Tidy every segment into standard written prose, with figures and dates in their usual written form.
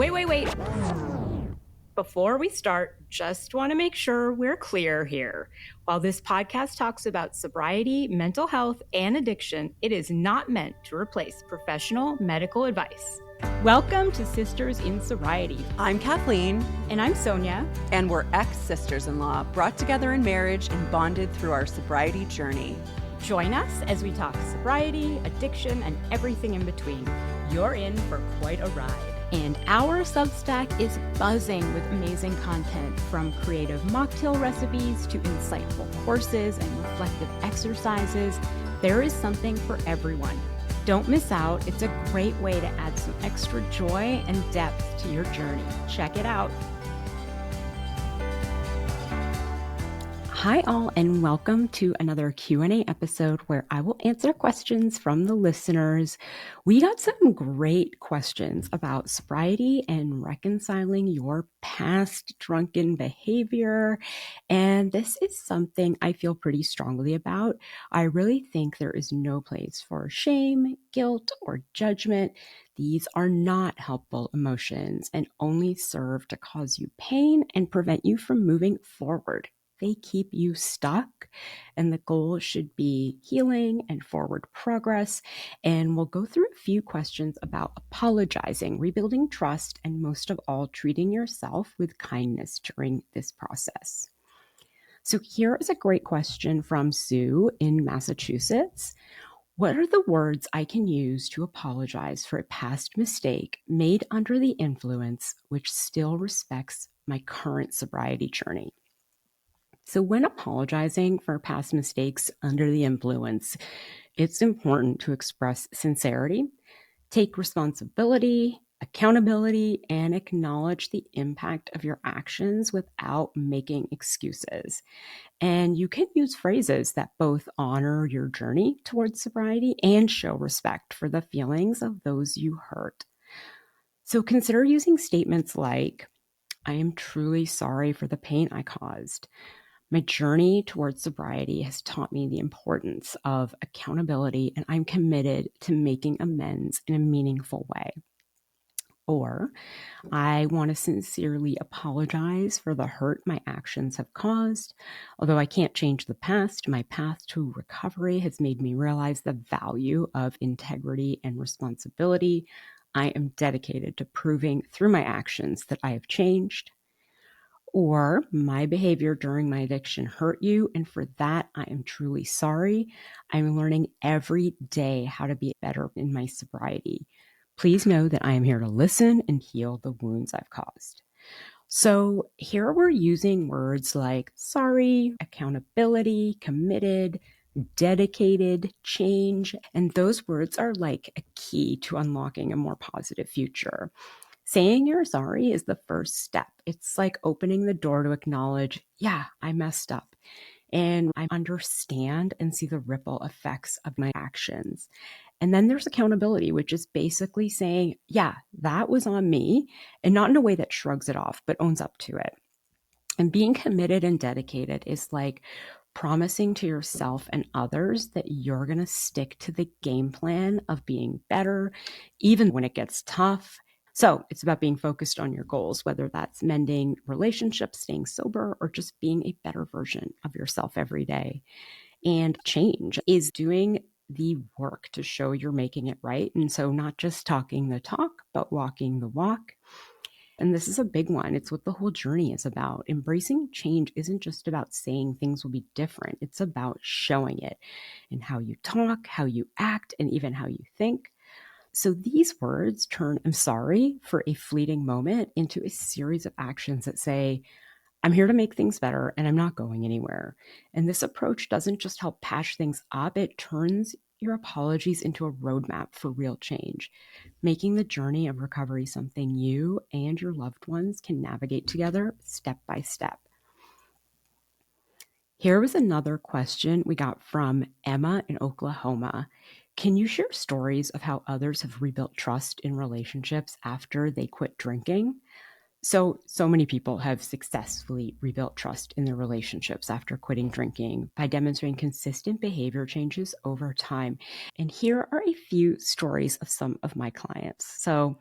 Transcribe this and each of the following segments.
Wait. Before we start, just want to make sure we're clear here. While this podcast talks about sobriety, mental health, and addiction, it is not meant to replace professional medical advice. Welcome to Sisters in Sobriety. I'm Kathleen. And I'm Sonia. And we're ex-sisters-in-law, brought together in marriage and bonded through our sobriety journey. Join us as we talk sobriety, addiction, and everything in between. You're in for quite a ride. And our Substack is buzzing with amazing content, from creative mocktail recipes to insightful courses and reflective exercises. There is something for everyone. Don't miss out. It's a great way to add some extra joy and depth to your journey. Check it out. Hi all, and welcome to another Q&A episode where I will answer questions from the listeners. We got some great questions about sobriety and reconciling your past drunken behavior. And this is something I feel pretty strongly about. I really think there is no place for shame, guilt, or judgment. These are not helpful emotions and only serve to cause you pain and prevent you from moving forward. They keep you stuck, and the goal should be healing and forward progress. And we'll go through a few questions about apologizing, rebuilding trust, and most of all, treating yourself with kindness during this process. So here is a great question from Sue in Massachusetts. What are the words I can use to apologize for a past mistake made under the influence which still respects my current sobriety journey? So when apologizing for past mistakes under the influence, it's important to express sincerity, take responsibility, accountability, and acknowledge the impact of your actions without making excuses. And you can use phrases that both honor your journey towards sobriety and show respect for the feelings of those you hurt. So consider using statements like, I am truly sorry for the pain I caused. My journey towards sobriety has taught me the importance of accountability, and I'm committed to making amends in a meaningful way. Or, I want to sincerely apologize for the hurt my actions have caused. Although I can't change the past, my path to recovery has made me realize the value of integrity and responsibility. I am dedicated to proving through my actions that I have changed. Or, my behavior during my addiction hurt you, and for that, I am truly sorry. I'm learning every day how to be better in my sobriety. Please know that I am here to listen and heal the wounds I've caused. So here we're using words like sorry, accountability, committed, dedicated, change, and those words are like a key to unlocking a more positive future. Saying you're sorry is the first step. It's like opening the door to acknowledge, yeah, I messed up. And I understand and see the ripple effects of my actions. And then there's accountability, which is basically saying, yeah, that was on me, and not in a way that shrugs it off, but owns up to it. And being committed and dedicated is like promising to yourself and others that you're going to stick to the game plan of being better, even when it gets tough. So it's about being focused on your goals, whether that's mending relationships, staying sober, or just being a better version of yourself every day. And change is doing the work to show you're making it right. And so not just talking the talk, but walking the walk. And this is a big one. It's what the whole journey is about. Embracing change isn't just about saying things will be different. It's about showing it in how you talk, how you act, and even how you think. So these words turn I'm sorry for a fleeting moment into a series of actions that say, I'm here to make things better and I'm not going anywhere. And this approach doesn't just help patch things up, it turns your apologies into a roadmap for real change, making the journey of recovery something you and your loved ones can navigate together step by step. Here was another question we got from Emma in Oklahoma. Can you share stories of how others have rebuilt trust in relationships after they quit drinking? So many people have successfully rebuilt trust in their relationships after quitting drinking by demonstrating consistent behavior changes over time. And here are a few stories of some of my clients. So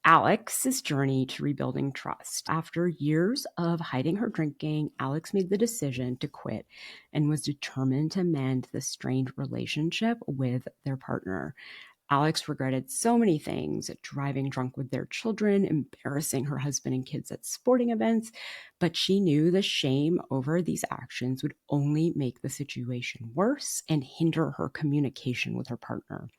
Alex's journey to rebuilding trust. After years of hiding her drinking, Alex made the decision to quit and was determined to mend the strained relationship with their partner. Alex regretted so many things: driving drunk with their children, embarrassing her husband and kids at sporting events, but she knew the shame over these actions would only make the situation worse and hinder her communication with her partner.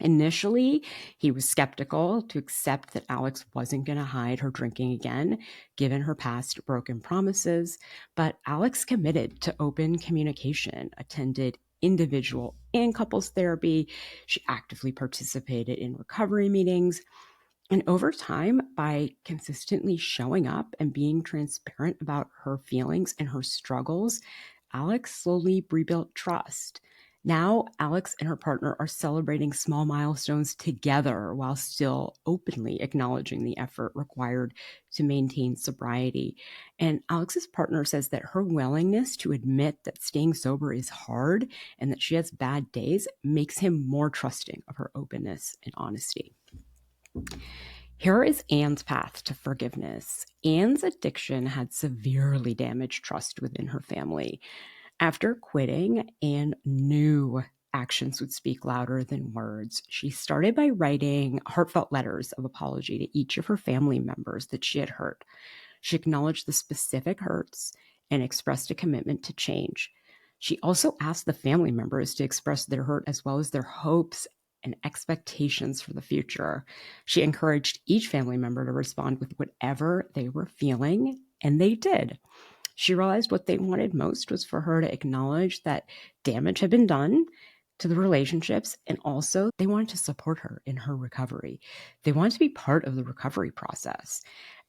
Initially, he was skeptical to accept that Alex wasn't going to hide her drinking again, given her past broken promises. But Alex committed to open communication, attended individual and couples therapy. She actively participated in recovery meetings. And over time, by consistently showing up and being transparent about her feelings and her struggles, Alex slowly rebuilt trust. Now, Alex and her partner are celebrating small milestones together while still openly acknowledging the effort required to maintain sobriety. And Alex's partner says that her willingness to admit that staying sober is hard and that she has bad days makes him more trusting of her openness and honesty. Here is Anne's path to forgiveness. Anne's addiction had severely damaged trust within her family. After quitting, Anne knew actions would speak louder than words. She started by writing heartfelt letters of apology to each of her family members that she had hurt. She acknowledged the specific hurts and expressed a commitment to change. She also asked the family members to express their hurt as well as their hopes and expectations for the future. She encouraged each family member to respond with whatever they were feeling, and they did. She realized what they wanted most was for her to acknowledge that damage had been done to the relationships, and also they wanted to support her in her recovery. They wanted to be part of the recovery process.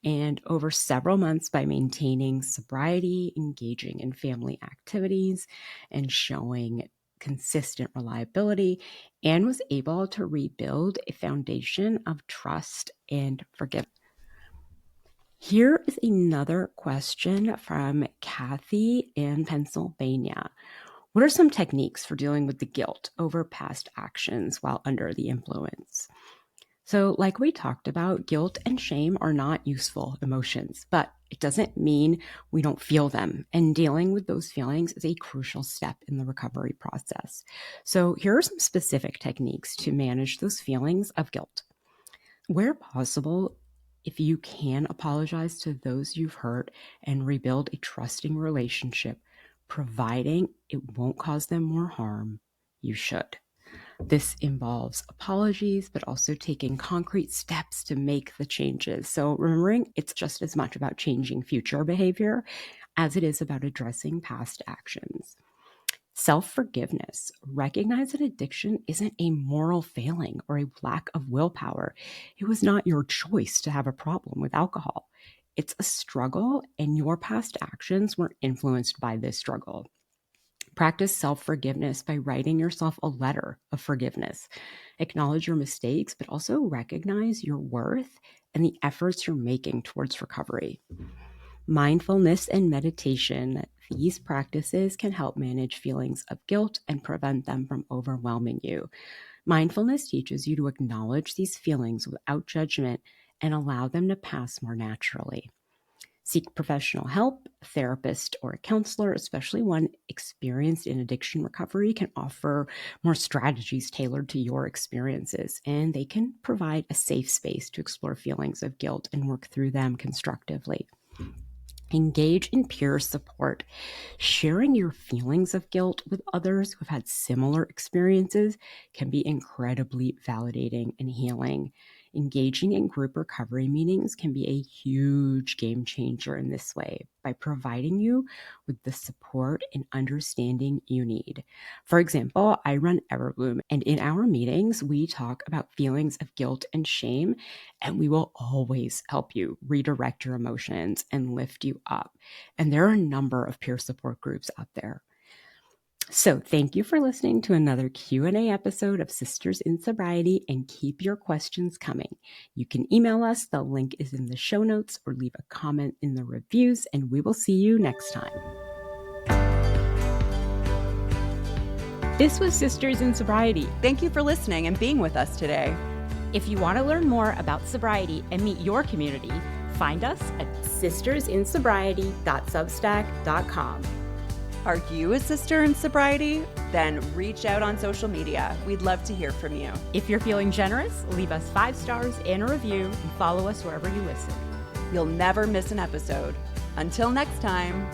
And over several months, by maintaining sobriety, engaging in family activities, and showing consistent reliability, Anne was able to rebuild a foundation of trust and forgiveness. Here is another question from Kathy in Pennsylvania. What are some techniques for dealing with the guilt over past actions while under the influence? So, like we talked about, guilt and shame are not useful emotions, but it doesn't mean we don't feel them. And dealing with those feelings is a crucial step in the recovery process. So, here are some specific techniques to manage those feelings of guilt. Where possible, if you can apologize to those you've hurt and rebuild a trusting relationship, providing it won't cause them more harm, you should. This involves apologies, but also taking concrete steps to make the changes. So remembering it's just as much about changing future behavior as it is about addressing past actions. Self-forgiveness. Recognize that addiction isn't a moral failing or a lack of willpower. It was not your choice to have a problem with alcohol. It's a struggle, and your past actions were influenced by this struggle. Practice self-forgiveness by writing yourself a letter of forgiveness. Acknowledge your mistakes, but also recognize your worth and the efforts you're making towards recovery. Mindfulness and meditation. These practices can help manage feelings of guilt and prevent them from overwhelming you. Mindfulness teaches you to acknowledge these feelings without judgment and allow them to pass more naturally. Seek professional help. A therapist or a counselor, especially one experienced in addiction recovery, can offer more strategies tailored to your experiences, and they can provide a safe space to explore feelings of guilt and work through them constructively. Engage in peer support. Sharing your feelings of guilt with others who've had similar experiences can be incredibly validating and healing. Engaging in group recovery meetings can be a huge game changer in this way by providing you with the support and understanding you need. For example, I run Everbloom, and in our meetings, we talk about feelings of guilt and shame, and we will always help you redirect your emotions and lift you up. And there are a number of peer support groups out there. So thank you for listening to another Q&A episode of Sisters in Sobriety, and keep your questions coming. You can email us. The link is in the show notes, or leave a comment in the reviews, and we will see you next time. This was Sisters in Sobriety. Thank you for listening and being with us today. If you want to learn more about sobriety and meet your community, find us at sistersinsobriety.substack.com. Are you a sister in sobriety? Then reach out on social media. We'd love to hear from you. If you're feeling generous, leave us 5 stars and a review and follow us wherever you listen. You'll never miss an episode. Until next time.